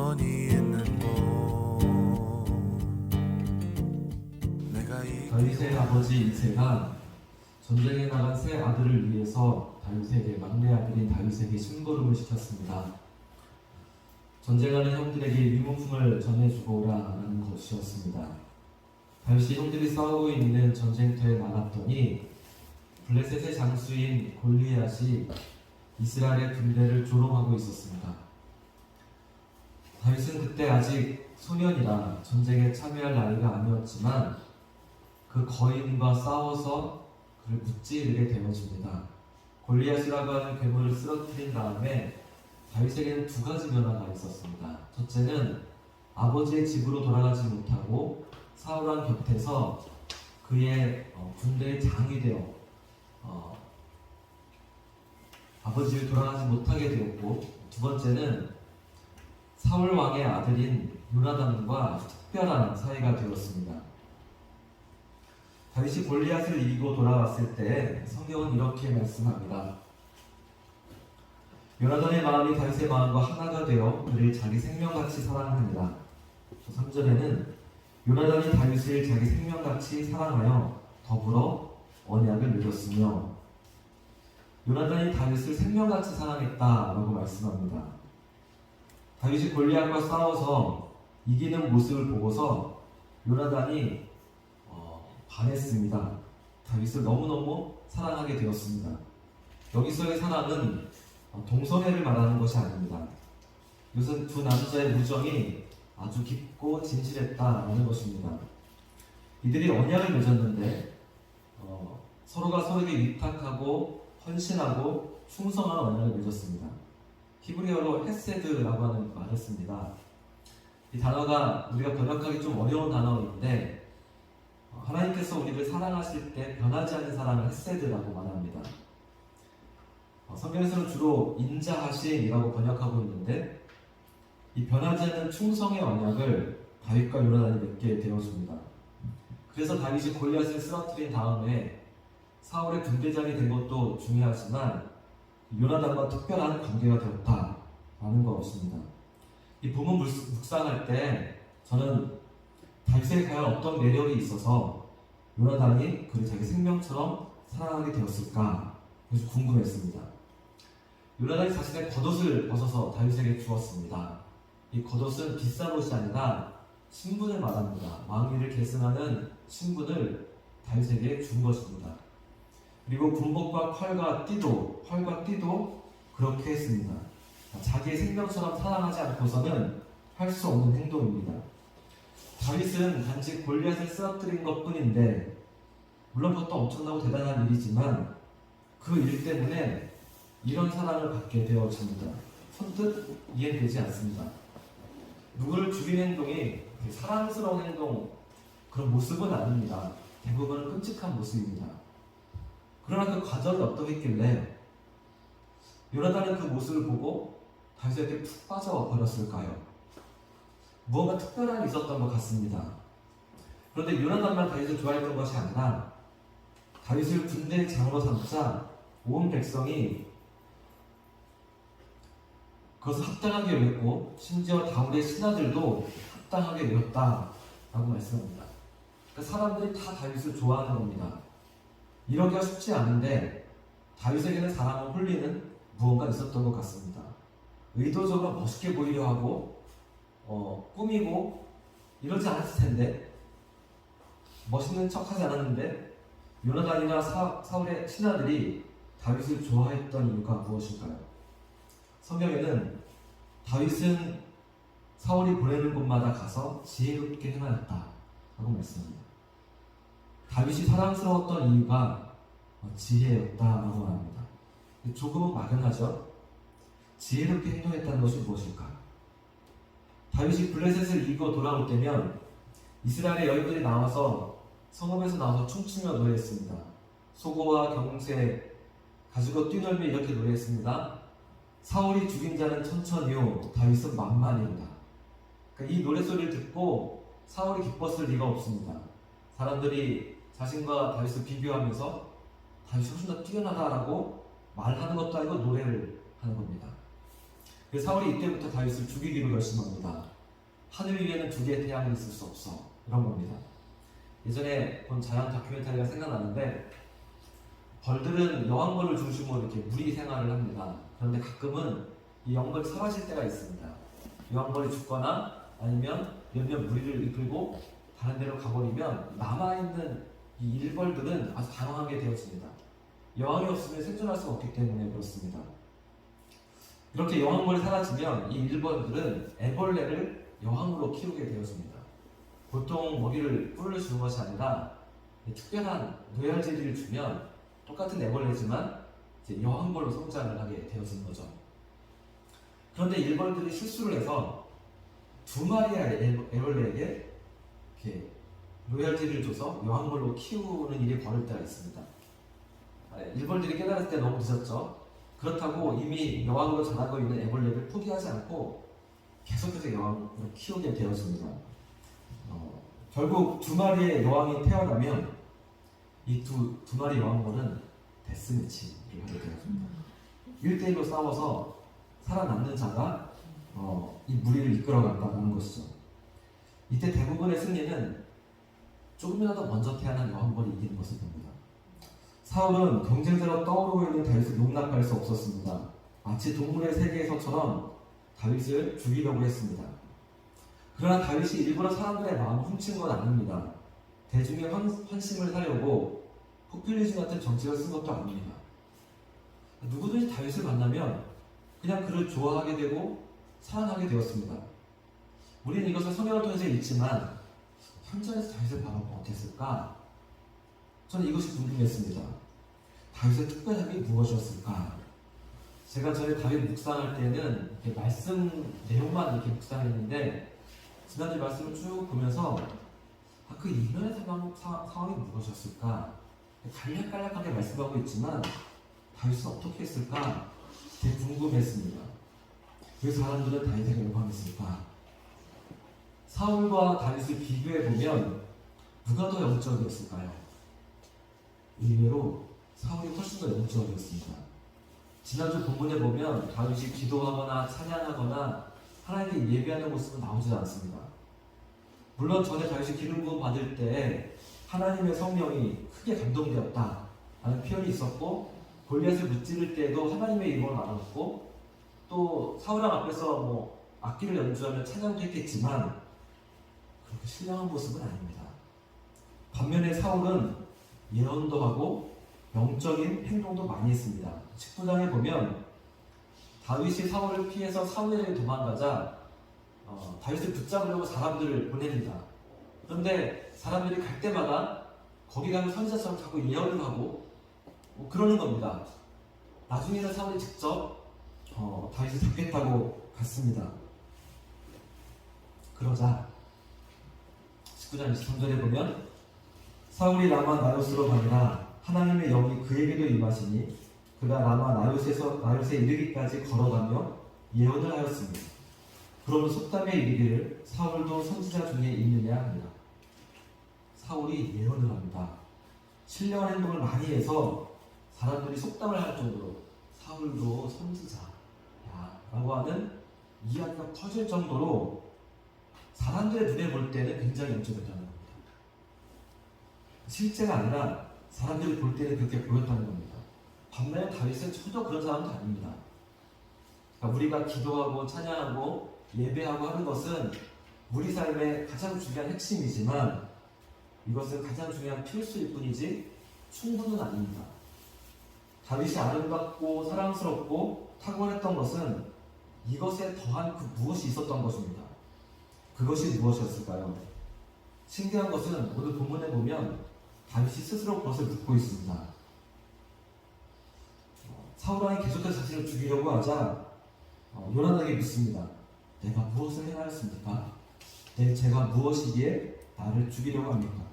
영원히 있는 곳. 내가 다윗의 아버지 이새가 전쟁에 나간 세 아들을 위해서 다윗에게 막내 아들인 다윗에게 심부름을 시켰습니다. 전쟁하는 형들에게 유무품을 전해주고 오라는 것이었습니다. 다윗이 형들이 싸우고 있는 전쟁터에 나갔더니 블레셋의 장수인 골리앗이 이스라엘의 군대를 조롱하고 있었습니다. 다윗은 그때 아직 소년이라 전쟁에 참여할 나이가 아니었지만 그 거인과 싸워서 그를 무찌르게 되어집니다. 골리앗이라고 하는 괴물을 쓰러뜨린 다음에 다윗에게는 두 가지 변화가 있었습니다. 첫째는 아버지의 집으로 돌아가지 못하고 사울왕 곁에서 그의 군대의 장이 되어 아버지를 돌아가지 못하게 되었고, 두 번째는 사울 왕의 아들인 요나단과 특별한 사이가 되었습니다. 다윗이 골리앗을 이기고 돌아왔을 때 성경은 이렇게 말씀합니다. 요나단의 마음이 다윗의 마음과 하나가 되어 그를 자기 생명같이 사랑하니라. 3절에는 요나단이 다윗을 자기 생명같이 사랑하여 더불어 언약을 맺었으며, 요나단이 다윗을 생명같이 사랑했다라고 말씀합니다. 다윗이 골리앗과 싸워서 이기는 모습을 보고서 요나단이 반했습니다. 다윗을 너무너무 사랑하게 되었습니다. 여기서의 사랑은 동성애를 말하는 것이 아닙니다. 이것은 두 남자의 우정이 아주 깊고 진실했다라는 것입니다. 이들이 언약을 맺었는데 서로가 서로에게 위탁하고 헌신하고 충성하는 언약을 맺었습니다. 히브리어로 헤세드라고 하는 말을 씁니다. 이 단어가 우리가 번역하기 좀 어려운 단어인데 하나님께서 우리를 사랑하실 때 변하지 않는 사랑을 헤세드라고 말합니다. 성경에서는 주로 인자하심이라고 번역하고 있는데 이 변하지 않는 충성의 언약을 다윗과 요나단이 맺게 되어집니다. 그래서 다윗이 골리앗을 쓰러뜨린 다음에 사울의 군대장이 된 것도 중요하지만 요나단과 특별한 관계가 되었다라는 것입니다. 이 본문 묵상할 때 저는 다윗에게 과연 어떤 매력이 있어서 요나단이 그를 자기 생명처럼 사랑하게 되었을까 그래서 궁금했습니다. 요나단이 자신의 겉옷을 벗어서 다윗에게 주었습니다. 이 겉옷은 비싼 옷이 아니라 신분을 말합니다. 왕위를 계승하는 신분을 다윗에게 준 것입니다. 그리고 군복과 활과 띠도 그렇게 했습니다. 자기의 생명처럼 사랑하지 않고서는 할 수 없는 행동입니다. 다윗은 단지 골리앗을 쓰러뜨린 것뿐인데 물론 그것도 엄청나고 대단한 일이지만 그 일 때문에 이런 사랑을 받게 되어집니다. 선뜻 이해되지 않습니다. 누구를 죽이는 행동이 사랑스러운 행동 그런 모습은 아닙니다. 대부분은 끔찍한 모습입니다. 그러나 그 과정이 어떠했길래 요나단은 그 모습을 보고 다윗에게 푹 빠져버렸을까요? 무언가 특별한 일이 있었던 것 같습니다. 그런데 요나단만 다윗을 좋아했던 것이 아니라 다윗을 군대의 장으로 삼자 온 백성이 그것을 합당하게 여겼고 심지어 다윗의 신하들도 합당하게 여겼다라고 말씀합니다. 그러니까 사람들이 다 다윗을 좋아하는 겁니다. 이러기가 쉽지 않은데 다윗에게는 사람을 홀리는 무언가 있었던 것 같습니다. 의도적으로 멋있게 보이려 하고 꾸미고 이러지 않았을 텐데 멋있는 척하지 않았는데 요나단이나 사울의 신하들이 다윗을 좋아했던 이유가 무엇일까요? 성경에는 다윗은 사울이 보내는 곳마다 가서 지혜롭게 행하였다라고 말씀합니다. 다윗이 사랑스러웠던 이유가 지혜였다라고 말합니다. 조금은 막연하죠? 지혜롭게 행동했다는 것이 무엇일까? 다윗이 블레셋을 이기고 돌아올 때면 이스라엘의 여인들이 나와서 성읍에서 나와서 춤추며 노래했습니다. 소고와 경세 가지고 뛰놀며 이렇게 노래했습니다. 사울이 죽인 자는 천천히요 다윗은 만만이로다. 그러니까 이 노래소리를 듣고 사울이 기뻤을 리가 없습니다. 사람들이 자신과 다윗을 비교하면서 다윗이 훨씬 더 뛰어나다라고 말하는 것도 아니고 노래를 하는 겁니다. 그래서 사울이 이때부터 다윗을 죽이기로 결심합니다. 하늘 위에는 두 개의 태양이 있을 수 없어. 이런 겁니다. 예전에 본 자연 다큐멘터리가 생각나는데 벌들은 여왕벌을 중심으로 이렇게 무리 생활을 합니다. 그런데 가끔은 이 영벌이 사라질 때가 있습니다. 여왕벌이 죽거나 아니면 몇몇 무리를 이끌고 다른 데로 가버리면 남아있는 이 일벌들은 아주 당황하게 되었습니다. 여왕이 없으면 생존할 수 없기 때문에 그렇습니다. 이렇게 여왕벌이 사라지면 이 일벌들은 애벌레를 여왕으로 키우게 되었습니다. 보통 먹이를 꿀을 주는 것이 아니라 특별한 노열제리를 주면 똑같은 애벌레지만 이제 여왕벌로 성장을 하게 되었은 거죠. 그런데 일벌들이 실수를 해서 두 마리의 애벌레에게 이렇게 로얄제리를 줘서 여왕벌로 키우는 일이 벌어질 때가 있습니다. 일벌들이 깨달을 때 너무 늦었죠. 그렇다고 이미 여왕으로 자라고 있는 애벌레를 포기하지 않고 계속해서 여왕으로 키우게 되었습니다. 결국 두 마리의 여왕이 태어나면 이 두 마리 여왕벌은 데스매치를 하게 되었습니다. 1대1로 싸워서 살아남는 자가 이 무리를 이끌어간다는 것이죠. 이때 대부분의 승리는 조금이라도 먼저 태어난 여왕벌이 이기는 것을 봅니다. 사울은 경쟁자로 떠오르고 있는 다윗을 용납할 수 없었습니다. 마치 동물의 세계에서처럼 다윗을 죽이려고 했습니다. 그러나 다윗이 일부러 사람들의 마음을 훔친 건 아닙니다. 대중의 환심을 사려고 포퓰리즘 같은 정책을 쓴 것도 아닙니다. 누구든지 다윗을 만나면 그냥 그를 좋아하게 되고 사랑하게 되었습니다. 우리는 이것을 성경을 통해서 읽지만 현장에서 다윗을 바라보면 어땠을까? 저는 이것이 궁금했습니다. 다윗의 특별함이 무엇이었을까? 제가 전에 다윗 묵상할 때는 이렇게 말씀 내용만 이렇게 묵상했는데 지난주 말씀을 쭉 보면서 그 이면의 상황이 무엇이었을까? 간략간략하게 말씀하고 있지만 다윗은 어떻게 했을까? 되게 궁금했습니다. 왜 사람들은 다윗에게 영광했을까? 사울과 다윗을 비교해보면 누가 더 영적이었을까요? 의외로 사울이 훨씬 더 영적이었습니다. 지난주 본문에 보면 다윗이 기도하거나 찬양하거나 하나님께 예배하는 모습은 나오지 않습니다. 물론 전에 다윗이 기름 부음 받을 때 하나님의 성령이 크게 감동되었다 라는 표현이 있었고 골리앗을 무찌를 때도 하나님의 이름을 말하고 또 사울왕 앞에서 악기를 연주하며 찬양도 했겠지만 그렇게 신령한 모습은 아닙니다. 반면에 사울은 예언도 하고 영적인 행동도 많이 했습니다. 19장에 보면 다윗이 사울을 피해서 사무엘에게 도망가자 다윗을 붙잡으려고 사람들을 보냅니다. 그런데 사람들이 갈 때마다 거기 가면 선지자처럼 자꾸 예언을 하고 그러는 겁니다. 나중에는 사울이 직접 다윗을 잡겠다고 갔습니다. 그러자 19장 23절에 보면 사울이 라마 나요스로 가니라 하나님의 영이 그에게도 임하시니 그가 라마 나요스에 이르기까지 걸어가며 예언을 하였습니다. 그러면 속담에 이르기를 사울도 선지자 중에 있느냐 합니다. 사울이 예언을 합니다. 신령한 행동을 많이 해서 사람들이 속담을 할 정도로 사울도 선지자야 라고 하는 이야기가 퍼질 정도로 사람들의 눈에 볼 때는 굉장히 영적이었다는 겁니다. 실제가 아니라 사람들이 볼 때는 그렇게 보였다는 겁니다. 반면에 다윗은 전혀 그런 사람도 아닙니다. 그러니까 우리가 기도하고 찬양하고 예배하고 하는 것은 우리 삶의 가장 중요한 핵심이지만 이것은 가장 중요한 필수일 뿐이지 충분은 아닙니다. 다윗이 아름답고 사랑스럽고 탁월했던 것은 이것에 더한 그 무엇이 있었던 것입니다. 그것이 무엇이었을까요? 신기한 것은 오늘 본문에 보면 다윗이 스스로 그것을 묻고 있습니다. 사울왕이 계속해서 자신을 죽이려고 하자 요나단에게 묻습니다. 내가 무엇을 행하였습니까? 제가 무엇이기에 나를 죽이려고 합니까?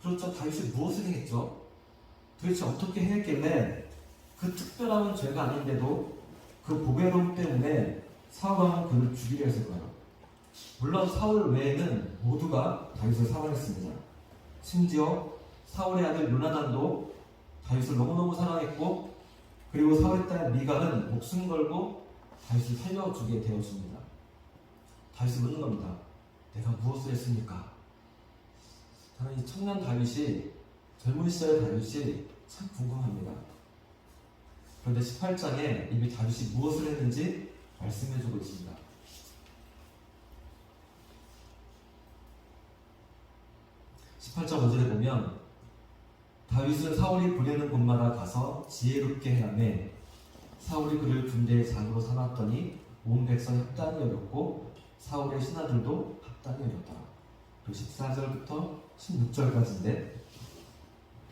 그렇죠. 다윗이 무엇을 행했죠? 도대체 어떻게 행했길래 그 특별한 죄가 아닌데도 그 보배로움 때문에 사울왕은 그를 죽이려 했을까요? 물론 사울 외에는 모두가 다윗을 사랑했습니다. 심지어 사울의 아들 요나단도 다윗을 너무너무 사랑했고 그리고 사울의 딸 미갈은 목숨 걸고 다윗을 살려주게 되었습니다. 다윗이 묻는 겁니다. 내가 무엇을 했습니까? 저는 이 청년 다윗이, 젊은 시절의 다윗이 참 궁금합니다. 그런데 18장에 이미 다윗이 무엇을 했는지 말씀해주고 있습니다. 18장 5절에 보면 다윗은 사울이 보내는 곳마다 가서 지혜롭게 행하매 사울이 그를 군대의 장으로 삼았더니 온 백성이 합당히 여겼고 사울의 신하들도 합당히 여겼더라. 그리고 14절부터 16절까지인데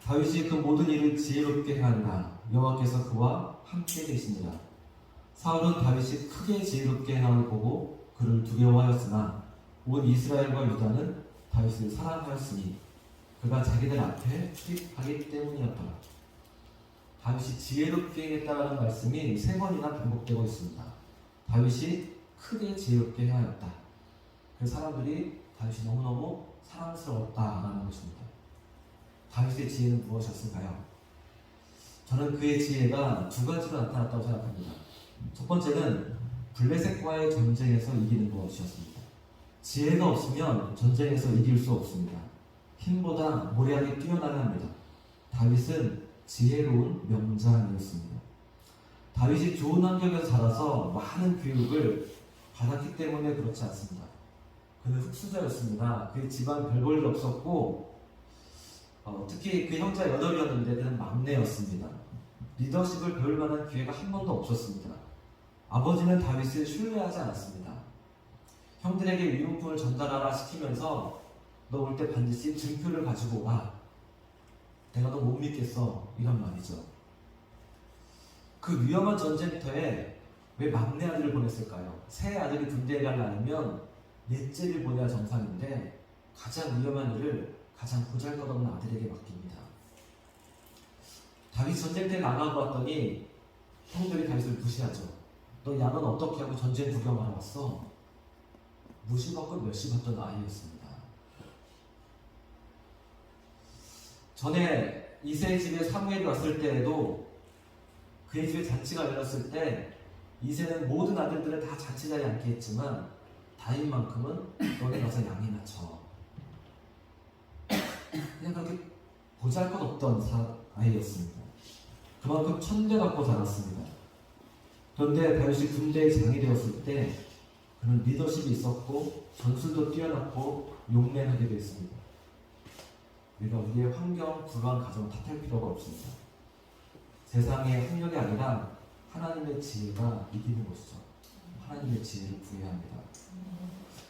다윗이 그 모든 일을 지혜롭게 행하니라 여호와께서 그와 함께 계시니라. 사울은 다윗이 크게 지혜롭게 행함을 보고 그를 두려워하였으나 온 이스라엘과 유다는 다윗을 사랑하였으니 그가 자기들 앞에 출입하기 때문이었더라. 다윗이 지혜롭게 행했다라는 말씀이 3번이나 반복되고 있습니다. 다윗이 크게 지혜롭게 행하였다. 그래서 사람들이 다윗이 너무너무 사랑스러웠다라는 것입니다. 다윗의 지혜는 무엇이었을까요? 저는 그의 지혜가 2가지로 나타났다고 생각합니다. 첫 번째는 블레셋과의 전쟁에서 이기는 것이었습니다. 지혜가 없으면 전쟁에서 이길 수 없습니다. 힘보다 모략이 뛰어나야 합니다. 다윗은 지혜로운 명장이었습니다. 다윗이 좋은 환경에서 자라서 많은 교육을 받았기 때문에 그렇지 않습니다. 그는 흙수저였습니다. 그의 집안 별 볼 일 없었고 특히 그 형제가 8이었는데 그는 막내였습니다. 리더십을 배울 만한 기회가 한 번도 없었습니다. 아버지는 다윗을 신뢰하지 않았습니다. 형들에게 위문품을 전달하라 시키면서 너 올 때 반드시 증표를 가지고 와. 내가 너 못 믿겠어. 이런 말이죠. 그 위험한 전쟁터에 왜 막내 아들을 보냈을까요? 새 아들이 군대에 가려면 넷째를 보내야 정상인데 가장 위험한 일을 가장 보잘것없는 아들에게 맡깁니다. 다윗 전쟁터에 나가고 왔더니 형들이 다윗을 무시하죠. 너 양은 어떻게 하고 전쟁 구경하러 왔어? 무시받고 멸시받던 아이였습니다. 전에 이새의 집에 사무엘이 왔을 때에도 그의 집에 잔치가 열렸을 때 이새는 모든 아들들을 다 잔치 자리에 앉게 했지만 다윗만큼은 너네 가서 양이나 쳐. 그냥 그렇게 보잘것없던 아이였습니다. 그만큼 천대 갖고 자랐습니다. 그런데 다윗이 군대의 장이 되었을 때 그는 리더십이 있었고 전술도 뛰어났고 용맹하게 됐습니다. 우리가 우리의 환경, 불우한 가정을 탓할 필요가 없습니다. 세상의 학력이 아니라 하나님의 지혜가 이기는 것이죠. 하나님의 지혜를 구해야 합니다.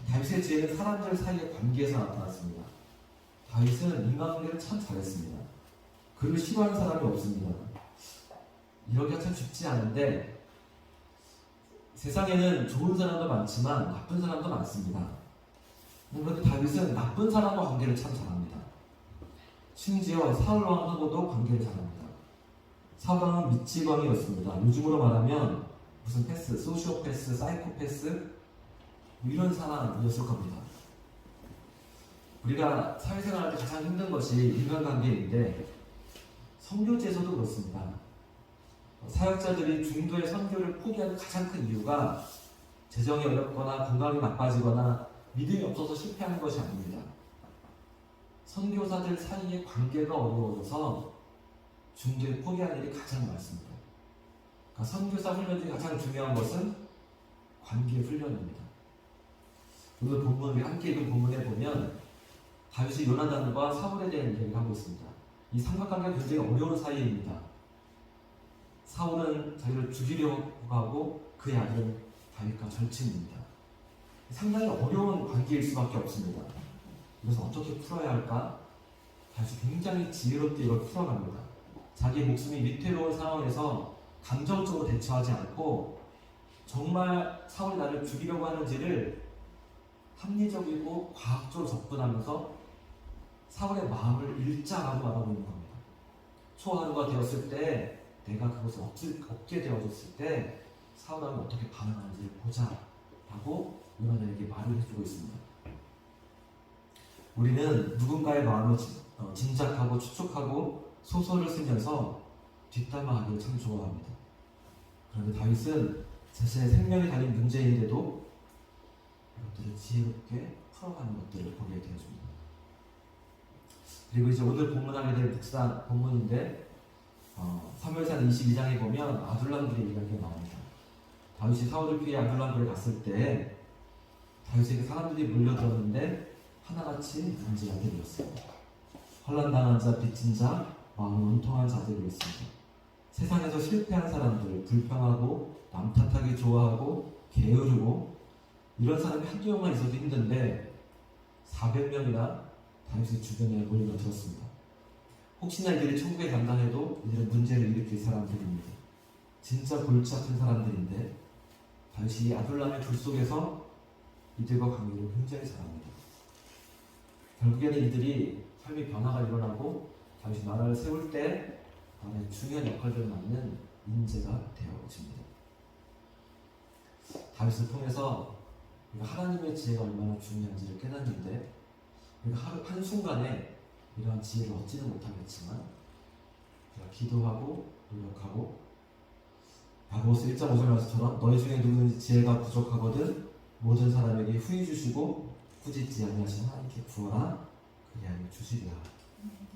다윗의 지혜는 사람들 사이의 관계에서 나타났습니다. 다윗은 인간관계를 참 잘했습니다. 그를 싫어하는 사람이 없습니다. 이러기가 참 쉽지 않은데 세상에는 좋은 사람도 많지만 나쁜 사람도 많습니다. 그런데 다윗은 나쁜 사람과 관계를 참 잘합니다. 심지어 사울왕하고도 관계를 잘합니다. 사울왕은 미치광이었습니다. 요즘으로 말하면 무슨 패스, 소시오패스, 사이코패스 이런 사람이었을 겁니다. 우리가 사회생활할 때 가장 힘든 것이 인간관계인데 선교지에서도 그렇습니다. 사역자들이 중도의 선교를 포기하는 가장 큰 이유가 재정이 어렵거나 건강이 나빠지거나 믿음이 없어서 실패하는 것이 아닙니다. 선교사들 사이의 관계가 어려워져서 중도에 포기하는 일이 가장 많습니다. 그러니까 선교사 훈련 중에 가장 중요한 것은 관계 훈련입니다. 오늘 본문, 우리 함께 읽은 본문에 보면 다윗이 요나단과 사울에 대한 이야기를 하고 있습니다. 이 삼각관계가 굉장히 어려운 사이입니다. 사울은 자기를 죽이려고 하고 그의 아들은 다윗과 절친입니다. 상당히 어려운 관계일 수밖에 없습니다. 이것을 어떻게 풀어야 할까? 다윗이 굉장히 지혜롭게 이걸 풀어갑니다. 자기의 목숨이 위태로운 상황에서 감정적으로 대처하지 않고 정말 사울이 나를 죽이려고 하는지를 합리적이고 과학적으로 접근하면서 사울의 마음을 일장하고 알아보는 겁니다. 초하루가 되었을 때 내가 그것을 얻게 되어졌을 때 사울왕이 어떻게 반응하는지를 보자 라고 요나단에게 말을 해주고 있습니다. 우리는 누군가의 마음을 짐작하고 추측하고 소설을 쓰면서 뒷담화하기를 참 좋아합니다. 그런데 다윗은 자신의 생명이 달린 문제인데도 이것들을 지혜롭게 풀어가는 것들을 보게 되어줍니다. 그리고 이제 오늘 본문하게 될 묵상 본문인데 사무엘상 22장에 보면 아둘람들의 이야기가 나옵니다. 다윗이 사울을 피해 아둘람들에 갔을 때 다윗에게 사람들이 몰려들었는데 하나같이 문제가 되었습니다. 환난당한 자, 빚진 자, 마음 원통한 자들이 있습니다. 세상에서 실패한 사람들, 불평하고 남 탓하기 좋아하고 게으르고 이런 사람이 한두 명만 있어도 힘든데 400명이나 다윗의 주변에 몰려들었습니다. 혹시나 이들이 천국에 간다 해도 이들은 문제를 일으킬 사람들입니다. 진짜 골치 아픈 사람들인데 다윗이 아둘람의 불 속에서 이들과 관계를 굉장히 잘합니다. 결국에는 이들이 삶의 변화가 일어나고 다윗이 나라를 세울 때 나라의 중요한 역할들을 맡는 인재가 되어집니다. 다윗을 통해서 우리가 하나님의 지혜가 얼마나 중요한지를 깨닫는데 우리가 한순간에 이러한 지혜를 얻지는 못하겠지만 우리가 기도하고 노력하고 야고보서 1장 5절 말씀처럼 너희 중에 누구든지 지혜가 부족하거든 모든 사람에게 후히 주시고 꾸짖지 아니하시는 하나님께 구하라 그리하면 주시리라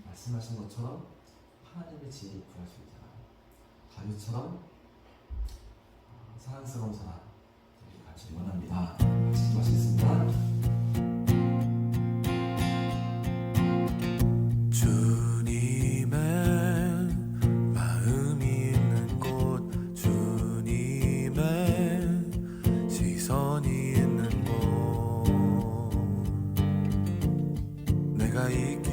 말씀하신 것처럼 하나님의 지혜를 구할 수 있다. 다윗처럼 사랑스러운 사람 우리 같이 원합니다. 같이 기도하시겠습니다. 주님의 마음이 있는 곳 주님의 시선이 있는 곳 내가 있기